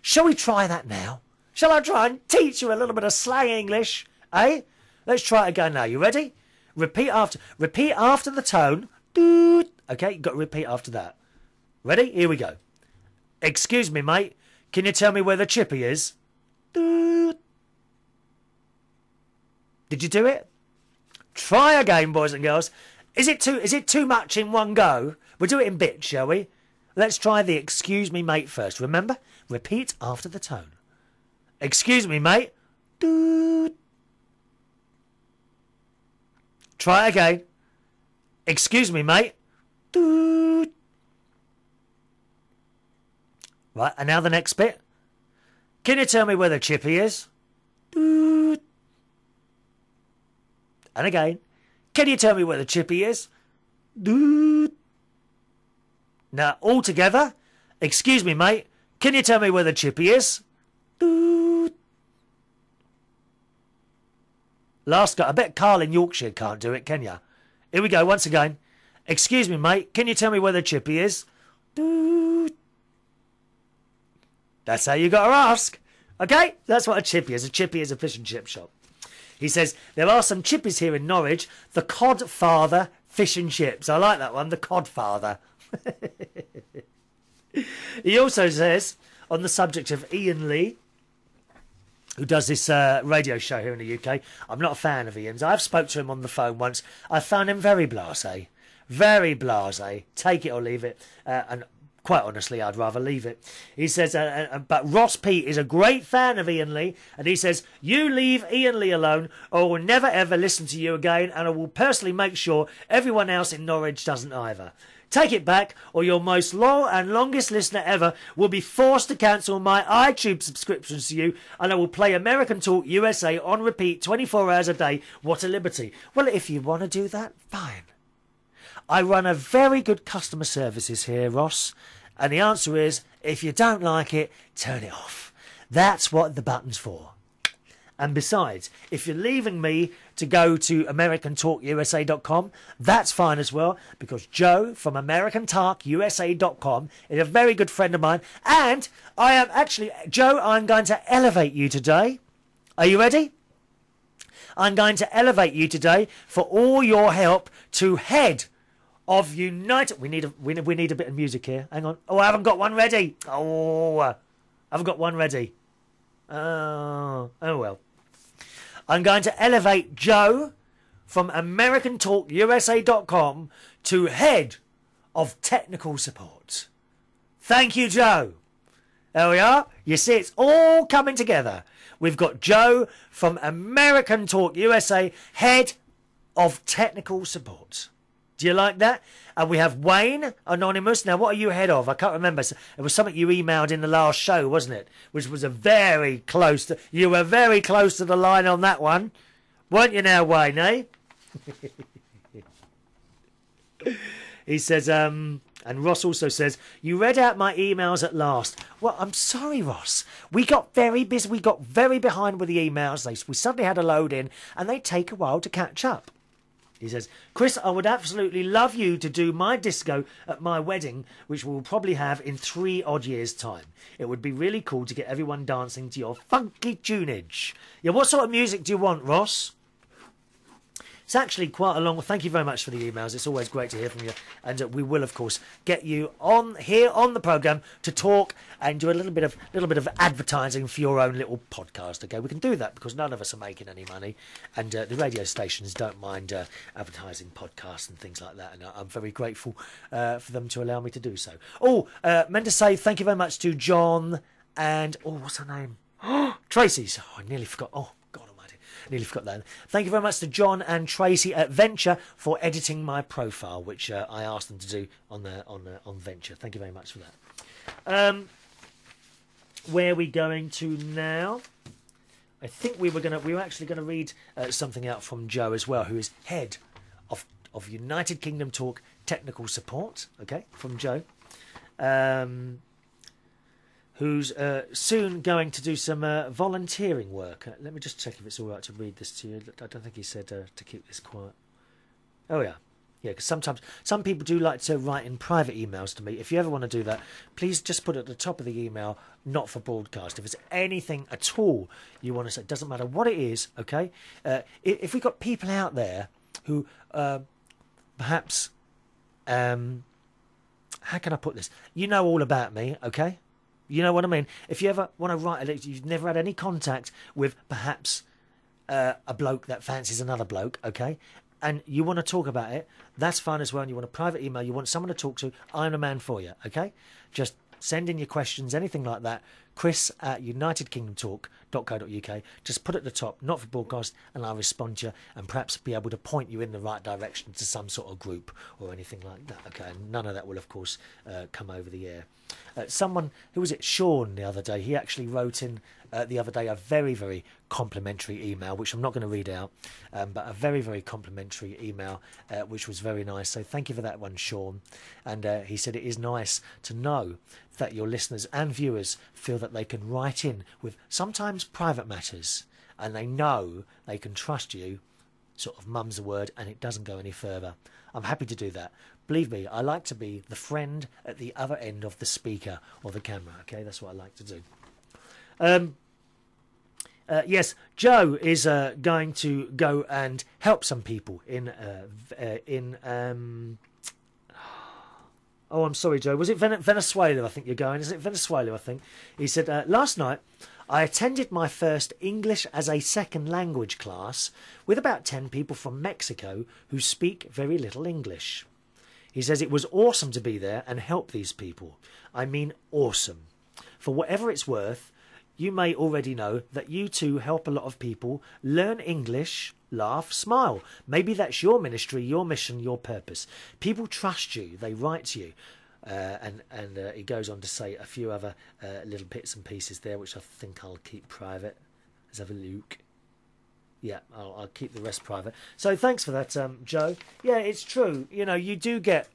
Shall we try that now? Shall I try and teach you a little bit of slang English? Eh? Let's try it again now. You ready? Repeat after the tone. Okay, you've got to repeat after that. Ready? Here we go. Excuse me, mate, can you tell me where the chippy is? Did you do it? Try again, boys and girls. Is it too much in one go? We'll do it in bits, shall we? Let's try the excuse me, mate, first. Remember? Repeat after the tone. Excuse me, mate. Try again. Excuse me, mate. Right, and now the next bit. Can you tell me where the chippy is? Doot. And again. Can you tell me where the chippy is? Doot. Now, all together. Excuse me, mate. Can you tell me where the chippy is? Doot. Last guy. I bet Carl in Yorkshire can't do it, can ya? Here we go, once again. Excuse me, mate. Can you tell me where the chippy is? Doot. That's how you got to ask. Okay? That's what a chippy is. A chippy is a fish and chip shop. He says, there are some chippies here in Norwich. The Codfather Fish and Chips. I like that one. The Codfather. He also says, on the subject of Ian Lee, who does this radio show here in the UK, I'm not a fan of Ian's. I've spoke to him on the phone once. I found him very blasé. Very blasé. Take it or leave it. And quite honestly, I'd rather leave it. He says, but Ross Pete is a great fan of Ian Lee, and he says, you leave Ian Lee alone, or I will never ever listen to you again, and I will personally make sure everyone else in Norwich doesn't either. Take it back, or your most loyal and longest listener ever will be forced to cancel my iTunes subscriptions to you, and I will play American Talk USA on repeat 24 hours a day. What a liberty. Well, if you want to do that, fine. I run a very good customer services here, Ross, and the answer is, if you don't like it, turn it off. That's what the button's for. And besides, if you're leaving me to go to AmericanTalkUSA.com, that's fine as well, because Joe from AmericanTalkUSA.com is a very good friend of mine. And I am actually, Joe, I'm going to elevate you today. Are you ready? I'm going to elevate you today for all your help to head of United... We need a bit of music here. Hang on. Oh, I haven't got one ready. Oh, I haven't got one ready. Oh well. I'm going to elevate Joe from AmericanTalkUSA.com to head of technical support. Thank you, Joe. There we are. You see, it's all coming together. We've got Joe from American Talk USA, head of technical support. Do you like that? And we have Wayne, anonymous. Now, what are you head of? I can't remember. It was something you emailed in the last show, wasn't it? Which was a very close to... You were very close to the line on that one. Weren't you now, Wayne, eh? He says, and Ross also says, you read out my emails at last. Well, I'm sorry, Ross. We got very busy. We got very behind with the emails. We suddenly had a load in, and they take a while to catch up. He says, Chris, I would absolutely love you to do my disco at my wedding, which we'll probably have in 3 odd years' time. It would be really cool to get everyone dancing to your funky tunage. Yeah, what sort of music do you want, Ross? It's actually quite a long... Thank you very much for the emails. It's always great to hear from you. And we will, of course, get you on here on the programme to talk and do a little bit of advertising for your own little podcast. Okay, we can do that because none of us are making any money, and the radio stations don't mind advertising podcasts and things like that. And I'm very grateful for them to allow me to do so. Oh, meant to say thank you very much to John and what's her name? Tracy. Oh, I nearly forgot. Oh. Nearly forgot that. Thank you very much to John and Tracy at Venture for editing my profile, which I asked them to do on Venture. Thank you very much for that. Where are we going to now? I think we were actually going to read something out from Joe as well, who is head of United Kingdom Talk Technical Support. Okay, from Joe. Who's soon going to do some volunteering work. Let me just check if it's all right to read this to you. I don't think he said to keep this quiet. Oh, yeah. Yeah, because sometimes some people do like to write in private emails to me. If you ever want to do that, please just put it at the top of the email, not for broadcast. If it's anything at all you want to say, it doesn't matter what it is, okay? If we've got people out there who perhaps... how can I put this? You know all about me, okay? You know what I mean? If you ever want to write a letter, you've never had any contact with perhaps a bloke that fancies another bloke, okay? And you want to talk about it, that's fine as well. And you want a private email, you want someone to talk to, I'm the man for you, okay? Just send in your questions, anything like that, chris@unitedkingdomtalk.co.uk. Just put at the top, not for broadcast, and I'll respond to you and perhaps be able to point you in the right direction to some sort of group or anything like that. Okay, and none of that will, of course, come over the air. Someone, who was it, Sean, the other day, he actually wrote in the other day a very, very complimentary email, which I'm not going to read out, but a very, very complimentary email, which was very nice. So thank you for that one, Sean. And he said it is nice to know that your listeners and viewers feel that they can write in with sometimes private matters, and they know they can trust you, sort of mum's the word, and it doesn't go any further. I'm happy to do that. Believe me, I like to be the friend at the other end of the speaker or the camera. Okay, that's what I like to do. Yes, Joe is going to go and help some people in oh, I'm sorry, Joe. Was it Venezuela, I think you're going? Is it Venezuela, I think? He said, last night I attended my first English as a second language class with about 10 people from Mexico who speak very little English. He says it was awesome to be there and help these people. I mean awesome. For whatever it's worth, you may already know that you too help a lot of people learn English, laugh, smile. Maybe that's your ministry, your mission, your purpose. People trust you. They write to you. And he goes on to say a few other little bits and pieces there, which I think I'll keep private. Let's have a look. Yeah, I'll keep the rest private. So thanks for that, Joe. Yeah, it's true. You know, you do get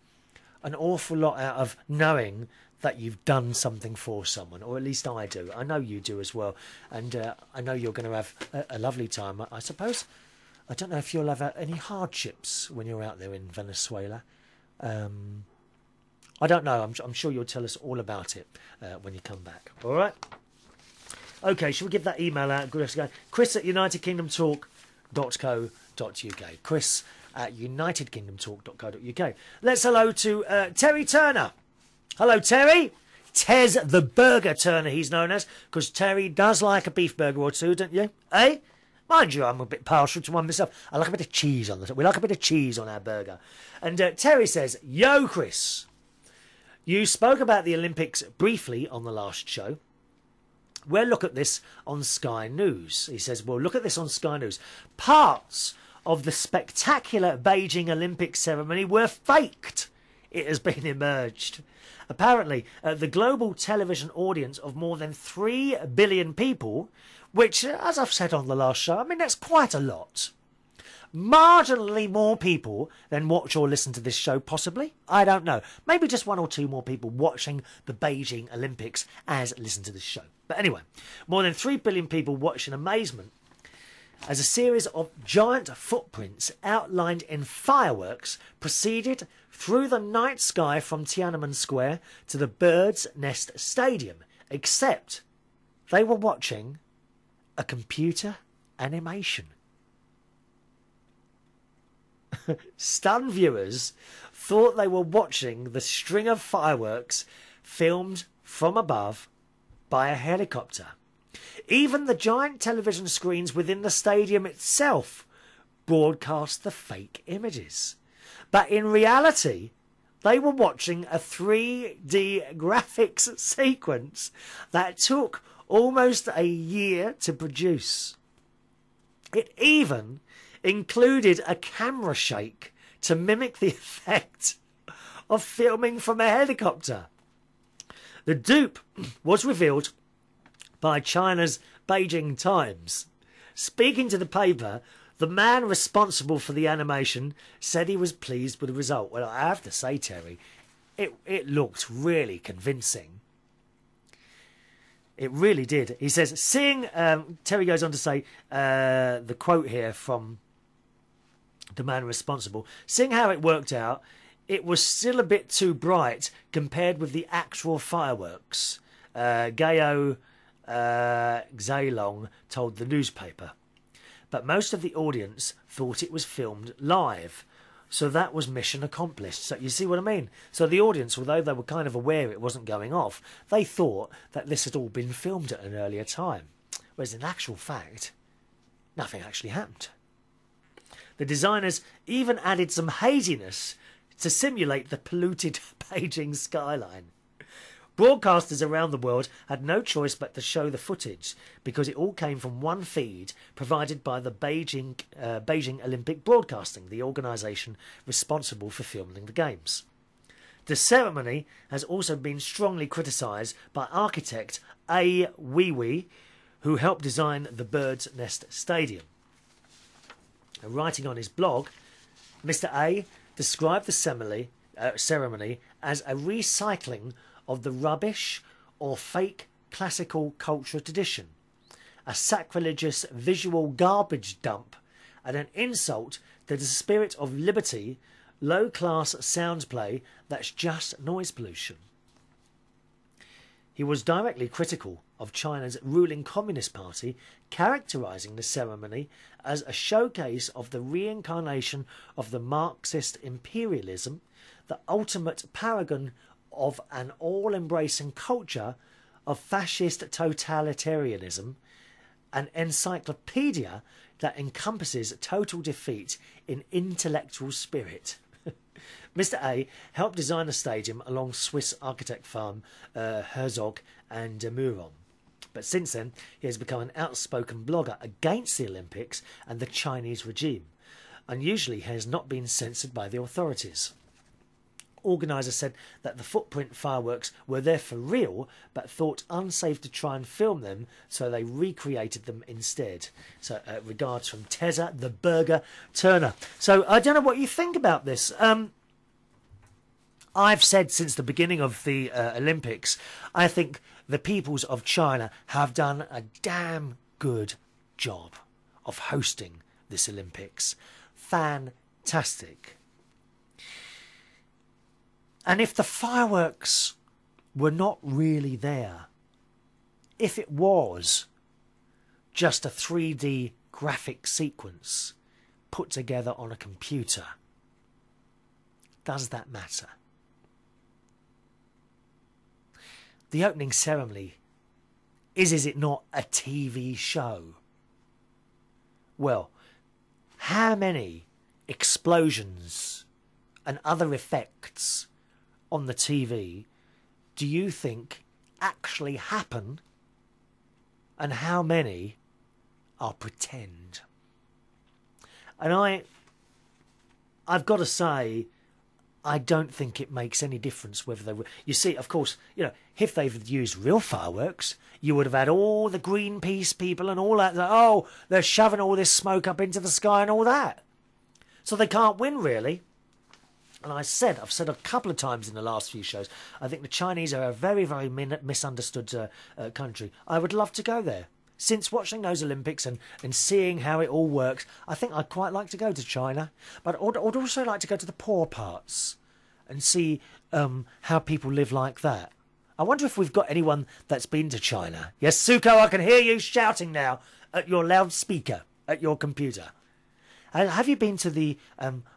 an awful lot out of knowing that you've done something for someone, or at least I do. I know you do as well. And I know you're going to have a lovely time. I suppose, I don't know if you'll have any hardships when you're out there in Venezuela. I don't know. I'm sure you'll tell us all about it when you come back. All right? Okay, shall we give that email out? Chris@unitedkingdomtalk.co.uk. Chris@unitedkingdomtalk.co.uk. Let's hello to Terry Turner. Hello, Terry. Tez the Burger Turner, he's known as, because Terry does like a beef burger or two, don't you? Eh? Mind you, I'm a bit partial to one myself. I like a bit of cheese on the. We like a bit of cheese on our burger. And Terry says, "Yo, Chris, you spoke about the Olympics briefly on the last show. We'll look at this on Sky News." He says, "We'll look at this on Sky News. Parts of the spectacular Beijing Olympic ceremony were faked. It has been emerged. Apparently, the global television audience of more than 3 billion people, which, as I've said on the last show, I mean, that's quite a lot. Marginally more people than watch or listen to this show, possibly. I don't know. Maybe just 1 or 2 more people watching the Beijing Olympics as listen to this show. But anyway, more than 3 billion people watch in amazement as a series of giant footprints outlined in fireworks proceeded through the night sky from Tiananmen Square to the Bird's Nest Stadium, except they were watching a computer animation. Stunned viewers thought they were watching the string of fireworks filmed from above by a helicopter. Even the giant television screens within the stadium itself broadcast the fake images. But in reality, they were watching a 3D graphics sequence that took almost a year to produce. It even included a camera shake to mimic the effect of filming from a helicopter. The dupe was revealed by China's Beijing Times. Speaking to the paper, the man responsible for the animation said he was pleased with the result. Well, I have to say, Terry, it looked really convincing. It really did. He says, Terry goes on to say, the quote here from the man responsible, "Seeing how it worked out, it was still a bit too bright compared with the actual fireworks," Gao Xailong told the newspaper. But most of the audience thought it was filmed live, so that was mission accomplished. So you see what I mean? So the audience, although they were kind of aware it wasn't going off, they thought that this had all been filmed at an earlier time, whereas in actual fact, nothing actually happened. The designers even added some haziness to simulate the polluted Beijing skyline. Broadcasters around the world had no choice but to show the footage because it all came from one feed provided by the Beijing Olympic Broadcasting, the organisation responsible for filming the Games. The ceremony has also been strongly criticised by architect A. Weiwei, who helped design the Bird's Nest Stadium. Writing on his blog, Mr. A described the ceremony as a recycling of the rubbish or fake classical cultural tradition, a sacrilegious visual garbage dump, and an insult to the spirit of liberty, low-class sound play that's just noise pollution. He was directly critical of China's ruling Communist Party, characterising the ceremony as a showcase of the reincarnation of the Marxist imperialism, the ultimate paragon of an all-embracing culture of fascist totalitarianism, an encyclopedia that encompasses total defeat in intellectual spirit. Mr. A helped design the stadium along Swiss architect firm Herzog and Meuron. But since then, he has become an outspoken blogger against the Olympics and the Chinese regime. Unusually, he has not been censored by the authorities. Organisers said that the footprint fireworks were there for real, but thought unsafe to try and film them, so they recreated them instead. So, regards from Tezza the Burger Turner. So, I don't know what you think about this. I've said since the beginning of the Olympics, I think the peoples of China have done a damn good job of hosting this Olympics. Fantastic. And if the fireworks were not really there, if it was just a 3D graphic sequence put together on a computer, does that matter? The opening ceremony is it not a TV show? Well, how many explosions and other effects on the TV do you think actually happen, and how many are pretend? And I've got to say, I don't think it makes any difference whether they were. You see, of course, you know, if they've used real fireworks, you would have had all the Greenpeace people and all that. Oh, they're shoving all this smoke up into the sky and all that. So they can't win, really. And I've said a couple of times in the last few shows, I think the Chinese are a very, very misunderstood country. I would love to go there. Since watching those Olympics and seeing how it all works, I think I'd quite like to go to China. But I'd also like to go to the poor parts and see how people live like that. I wonder if we've got anyone that's been to China. Yes, Suko, I can hear you shouting now at your loudspeaker, at your computer. Have you been to the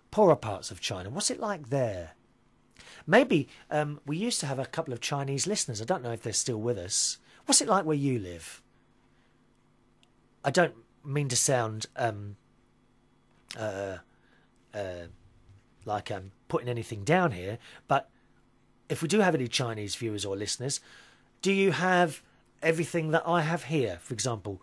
poorer parts of China? What's it like there? Maybe we used to have a couple of Chinese listeners. I don't know if they're still with us. What's it like where you live? I don't mean to sound like I'm putting anything down here, but if we do have any Chinese viewers or listeners, do you have everything that I have here? For example,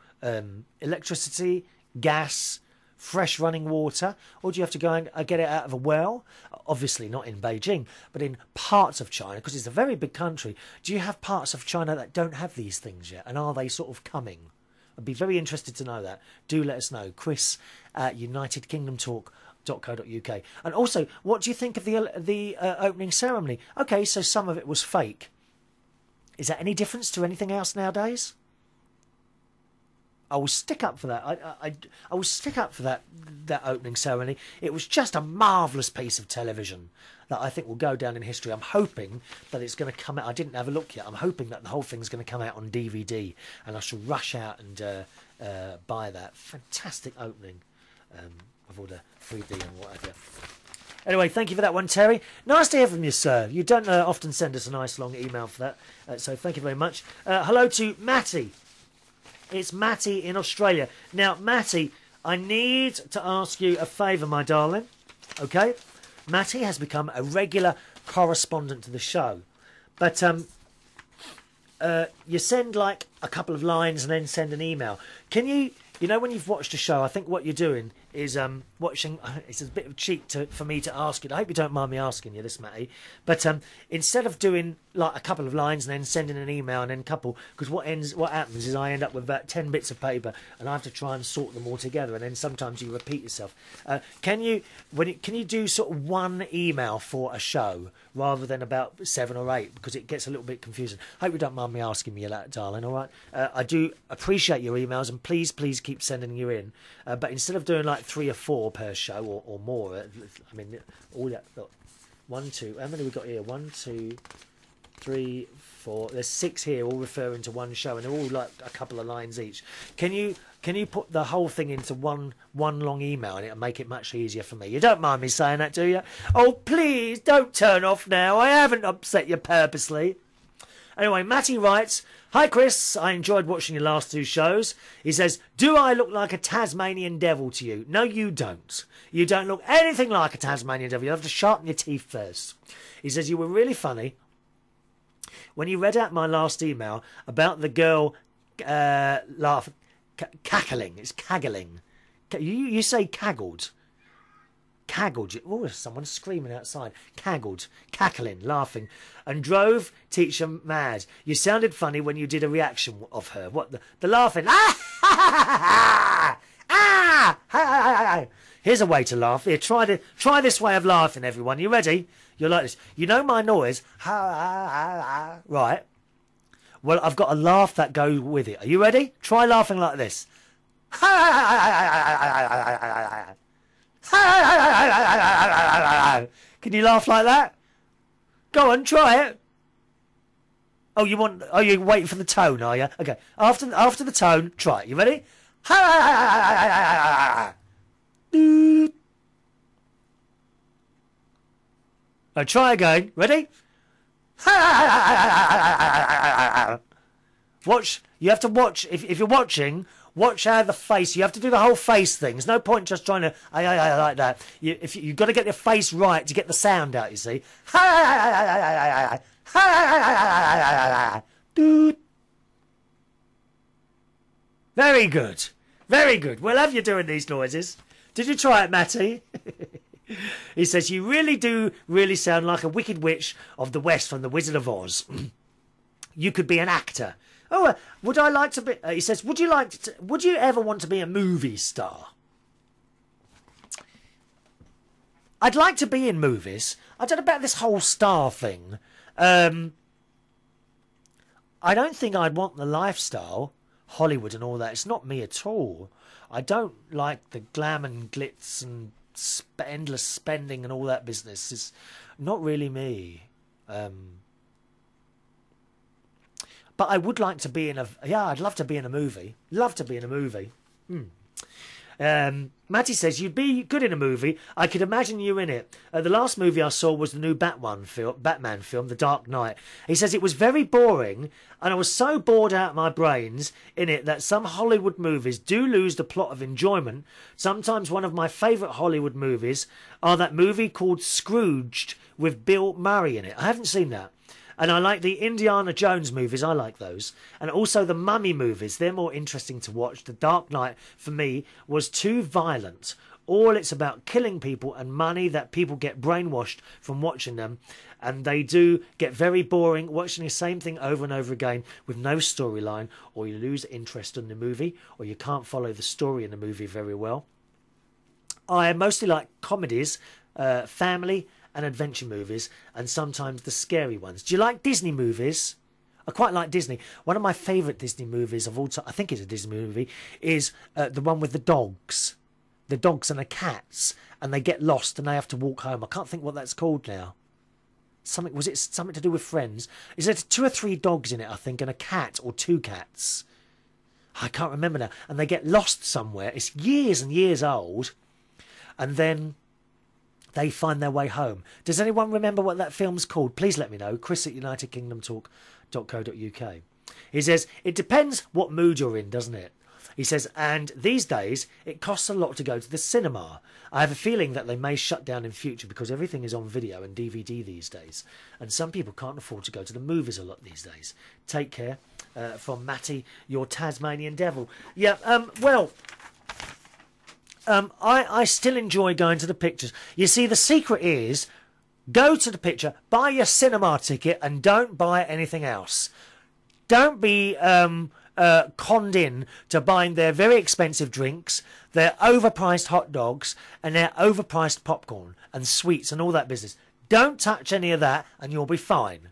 electricity, gas, fresh running water, or do you have to go and get it out of a well? Obviously not in Beijing, but in parts of China, because it's a very big country. Do you have parts of China that don't have these things yet, and are they sort of coming? I'd be very interested to know that. Do let us know. Chris at unitedkingdomtalk.co.uk. And also, what do you think of the opening ceremony? Okay, so some of it was fake. Is that any difference to anything else nowadays? I will stick up for that. I will stick up for that opening ceremony. It was just a marvellous piece of television that I think will go down in history. I'm hoping that it's going to come out. I didn't have a look yet. I'm hoping that the whole thing's going to come out on DVD, and I shall rush out and buy that. Fantastic opening of all the 3D and whatever. Anyway, thank you for that one, Terry. Nice to hear from you, sir. You don't often send us a nice long email for that, so thank you very much. Hello to Matty. It's Matty in Australia. Now, Matty, I need to ask you a favour, my darling. Okay? Matty has become a regular correspondent to the show. But you send like a couple of lines and then send an email. Can you, you know, when you've watched a show, I think what you're doing is watching. It's a bit of cheek for me to ask you. I hope you don't mind me asking you this, Matty. But instead of doing like a couple of lines and then sending an email and then a couple, because what happens is I end up with about 10 bits of paper and I have to try and sort them all together, and then sometimes you repeat yourself. Can you do sort of one email for a show rather than about 7 or 8, because it gets a little bit confusing. Hope you don't mind me asking you that, darling. All right. I do appreciate your emails, and please keep sending you in. But instead of doing like 3 or 4 per show or more, I mean, all that. Look, 1, 2. How many we got here? 1, 2, 3, 4. There's 6 here, all referring to one show, and they're all like a couple of lines each. Can you put the whole thing into one long email, and it'll make it much easier for me? You don't mind me saying that, do you? Oh, please don't turn off now. I haven't upset you purposely. Anyway, Matty writes, "Hi Chris, I enjoyed watching your last 2 shows." He says, "Do I look like a Tasmanian devil to you?" No, you don't. You don't look anything like a Tasmanian devil. You have to sharpen your teeth first. He says, "You were really funny when you read out my last email about the girl cackling. It's caggling. You say caggled. Caggled. Oh, someone's screaming outside. Caggled, cackling, laughing, and drove teacher mad. You sounded funny when you did a reaction of her. What, the laughing? Ah! Ah! Ah! Here's a way to laugh. Here, try this way of laughing, everyone. You ready? You're like this. You know my noise? Right. Well, I've got a laugh that goes with it. Are you ready? Try laughing like this. Can you laugh like that? Go on, try it. Oh, you're waiting for the tone, are you? Okay. After the tone, try it. You ready? Now try again. Ready? Watch. You have to watch. If you're watching, watch how the face. You have to do the whole face thing. There's no point just trying to like that. You've got to get your face right to get the sound out. You see. Very good. Very good. We'll have you doing these noises. Did you try it, Matty? He says, "You really do sound like a wicked witch of the West from The Wizard of Oz. You could be an actor." Oh, would I like to be... he says, would you ever want to be a movie star? I'd like to be in movies. I don't know about this whole star thing. I don't think I'd want the lifestyle, Hollywood and all that. It's not me at all. I don't like the glam and glitz and endless spending and all that business. It's not really me. But I would like to be in a... Yeah, I'd love to be in a movie. Love to be in a movie. Matty says, "You'd be good in a movie. I could imagine you in it. The last movie I saw was the new Batman film, The Dark Knight." He says, "It was very boring, and I was so bored out of my brains in it that some Hollywood movies do lose the plot of enjoyment. Sometimes one of my favourite Hollywood movies are that movie called Scrooged with Bill Murray in it." I haven't seen that. "And I like the Indiana Jones movies. I like those. And also the Mummy movies. They're more interesting to watch. The Dark Knight, for me, was too violent. All it's about killing people and money that people get brainwashed from watching them. And they do get very boring watching the same thing over and over again with no storyline, or you lose interest in the movie, or you can't follow the story in the movie very well. I mostly like comedies, family and adventure movies, and sometimes the scary ones. Do you like Disney movies?" I quite like Disney. One of my favourite Disney movies of all time, I think it's a Disney movie, is the one with the dogs. The dogs and the cats, and they get lost and they have to walk home. I can't think what that's called now. Was it something to do with friends? Is there 2 or 3 dogs in it, I think, and a cat or 2 cats? I can't remember now. And they get lost somewhere. It's years and years old. And then they find their way home. Does anyone remember what that film's called? Please let me know. Chris@UnitedKingdomTalk.co.uk. He says, "It depends what mood you're in, doesn't it? He says, and these days it costs a lot to go to the cinema. I have a feeling that they may shut down in future because everything is on video and DVD these days, and some people can't afford to go to the movies a lot these days. Take care. From Matty, your Tasmanian devil. Yeah, I still enjoy going to the pictures. You see, the secret is go to the picture, buy your cinema ticket, and don't buy anything else. Don't be conned in to buying their very expensive drinks, their overpriced hot dogs, and their overpriced popcorn and sweets and all that business. Don't touch any of that, and you'll be fine.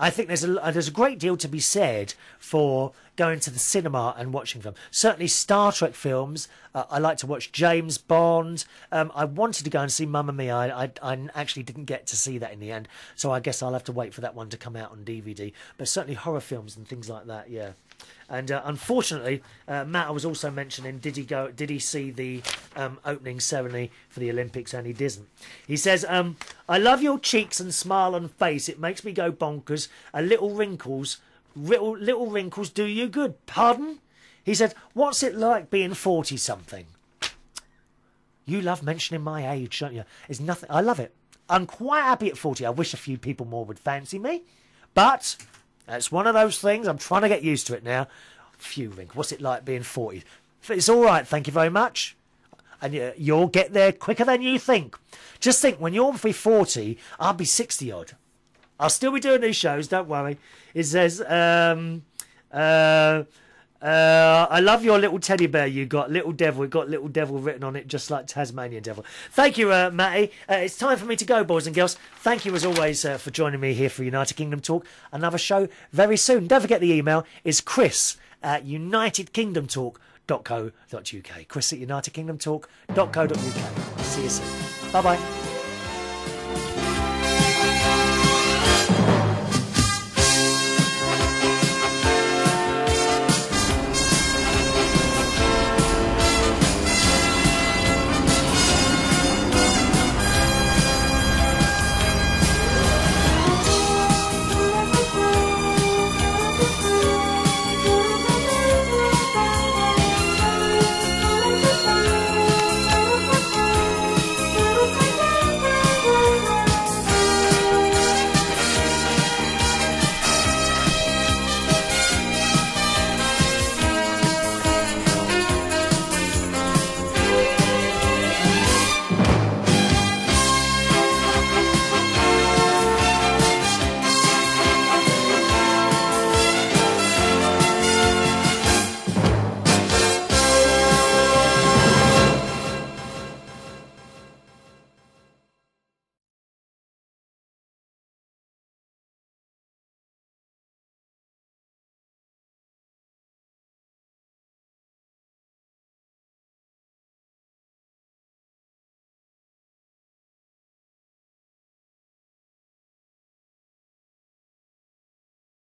I think there's a great deal to be said for going to the cinema and watching them. Certainly Star Trek films. I like to watch James Bond. I wanted to go and see Mamma Mia. I actually didn't get to see that in the end, so I guess I'll have to wait for that one to come out on DVD. But certainly horror films and things like that, yeah. And unfortunately, Matt, I was also mentioning, did he see the opening ceremony for the Olympics? And he didn't. He says, I love your cheeks and smile and face. It makes me go bonkers. Little wrinkles do you good. Pardon? He said, what's it like being 40-something? You love mentioning my age, don't you? It's nothing. I love it. I'm quite happy at 40. I wish a few people more would fancy me. But it's one of those things. I'm trying to get used to it now. Phew, wrinkles. What's it like being 40? It's all right, thank you very much. And you'll get there quicker than you think. Just think, when you'll be 40, I'll be 60-odd. I'll still be doing these shows, don't worry. It says, I love your little teddy bear you got, Little Devil. It got Little Devil written on it, just like Tasmanian Devil. Thank you, Matty. It's time for me to go, boys and girls. Thank you, as always, for joining me here for United Kingdom Talk. Another show very soon. Don't forget the email is chris@unitedkingdomtalk.co.uk. chris@unitedkingdomtalk.co.uk. See you soon. Bye-bye.